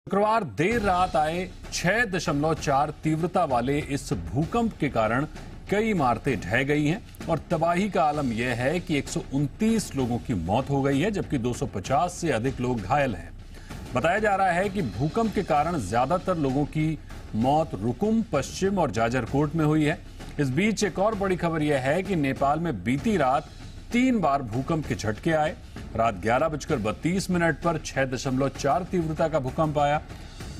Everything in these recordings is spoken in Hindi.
शुक्रवार देर रात आए 6.4 तीव्रता वाले इस भूकंप के कारण कई इमारतें ढह गई हैं और तबाही का आलम यह है कि 129 लोगों की मौत हो गई है, जबकि 250 से अधिक लोग घायल हैं। बताया जा रहा है कि भूकंप के कारण ज्यादातर लोगों की मौत रुकुम, पश्चिम और जाजरकोट में हुई है। इस बीच एक और बड़ी खबर यह है कि नेपाल में बीती रात 3 बार भूकंप के झटके आए। रात 11:32 पर 6.4 तीव्रता का भूकंप आया।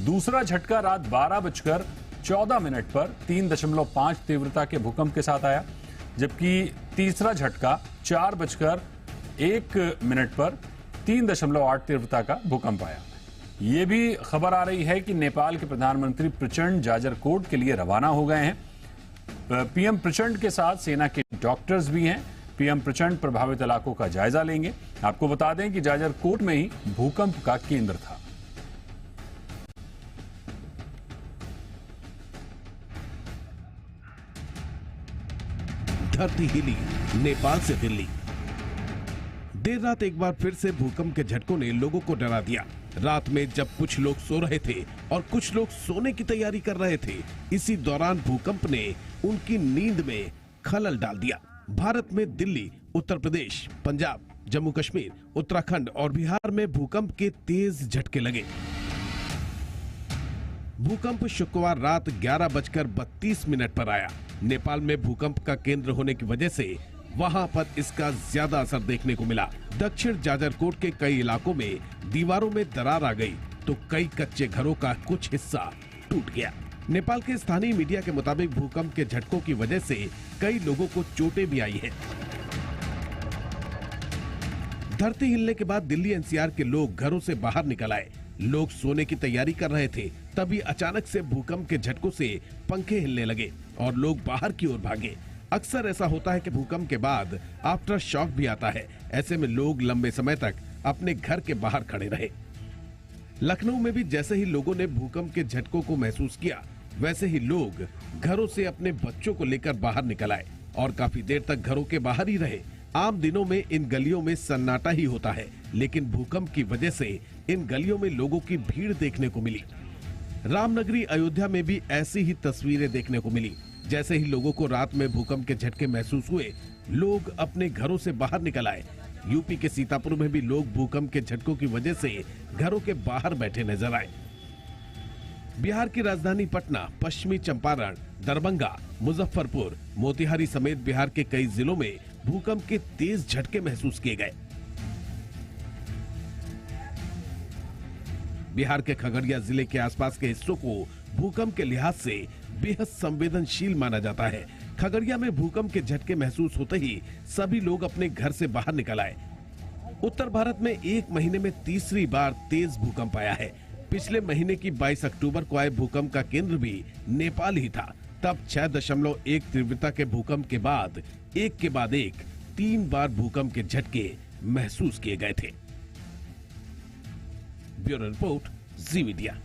दूसरा झटका रात 12:14 पर 3.5 तीव्रता के भूकंप के साथ आया, जबकि तीसरा झटका 4:01 पर 3.8 तीव्रता का भूकंप आया। ये भी खबर आ रही है कि नेपाल के प्रधानमंत्री प्रचंड जाजरकोट के लिए रवाना हो गए हैं। पीएम प्रचंड के साथ सेना के डॉक्टर्स भी हैं। पीएम प्रचंड प्रभावित इलाकों का जायजा लेंगे। आपको बता दें कि जाजरकोट में ही भूकंप का केंद्र था। धरती हिली, नेपाल से दिल्ली। देर रात एक बार फिर से भूकंप के झटकों ने लोगों को डरा दिया। रात में जब कुछ लोग सो रहे थे और कुछ लोग सोने की तैयारी कर रहे थे, इसी दौरान भूकंप ने उनकी नींद में खलल डाल दिया। भारत में दिल्ली, उत्तर प्रदेश, पंजाब, जम्मू कश्मीर, उत्तराखंड और बिहार में भूकंप के तेज झटके लगे। भूकंप शुक्रवार रात 11:32 पर आया। नेपाल में भूकंप का केंद्र होने की वजह से वहां पर इसका ज्यादा असर देखने को मिला। दक्षिण जाजरकोट के कई इलाकों में दीवारों में दरार आ गई तो कई कच्चे घरों का कुछ हिस्सा टूट गया। नेपाल के स्थानीय मीडिया के मुताबिक भूकंप के झटकों की वजह से कई लोगों को चोटें भी आई हैं। धरती हिलने के बाद दिल्ली एनसीआर के लोग घरों से बाहर निकल आए। लोग सोने की तैयारी कर रहे थे, तभी अचानक से भूकंप के झटकों से पंखे हिलने लगे और लोग बाहर की ओर भागे। अक्सर ऐसा होता है कि भूकंप के बाद आफ्टर शॉक भी आता है। ऐसे में लोग लंबे समय तक अपने घर के बाहर खड़े रहे। लखनऊ में भी जैसे ही लोगों ने भूकंप के झटकों को महसूस किया, वैसे ही लोग घरों से अपने बच्चों को लेकर बाहर निकल आए और काफी देर तक घरों के बाहर ही रहे। आम दिनों में इन गलियों में सन्नाटा ही होता है, लेकिन भूकंप की वजह से इन गलियों में लोगों की भीड़ देखने को मिली। रामनगरी अयोध्या में भी ऐसी ही तस्वीरें देखने को मिली। जैसे ही लोगों को रात में भूकंप के झटके महसूस हुए, लोग अपने घरों से बाहर निकल आए। यूपी के सीतापुर में भी लोग भूकंप के झटकों की वजह से घरों के बाहर बैठे नजर आए। बिहार की राजधानी पटना, पश्चिमी चंपारण, दरभंगा, मुजफ्फरपुर, मोतिहारी समेत बिहार के कई जिलों में भूकंप के तेज झटके महसूस किए गए। बिहार के खगड़िया जिले के आसपास के हिस्सों को भूकंप के लिहाज से बेहद संवेदनशील माना जाता है। खगड़िया में भूकंप के झटके महसूस होते ही सभी लोग अपने घर से बाहर निकल आए। उत्तर भारत में एक महीने में तीसरी बार तेज भूकंप आया है। पिछले महीने की 22 अक्टूबर को आए भूकंप का केंद्र भी नेपाल ही था। तब 6.1 तीव्रता के भूकंप के बाद एक के बाद एक 3 बार भूकंप के झटके महसूस किए गए थे। ब्यूरो रिपोर्ट, जी मीडिया।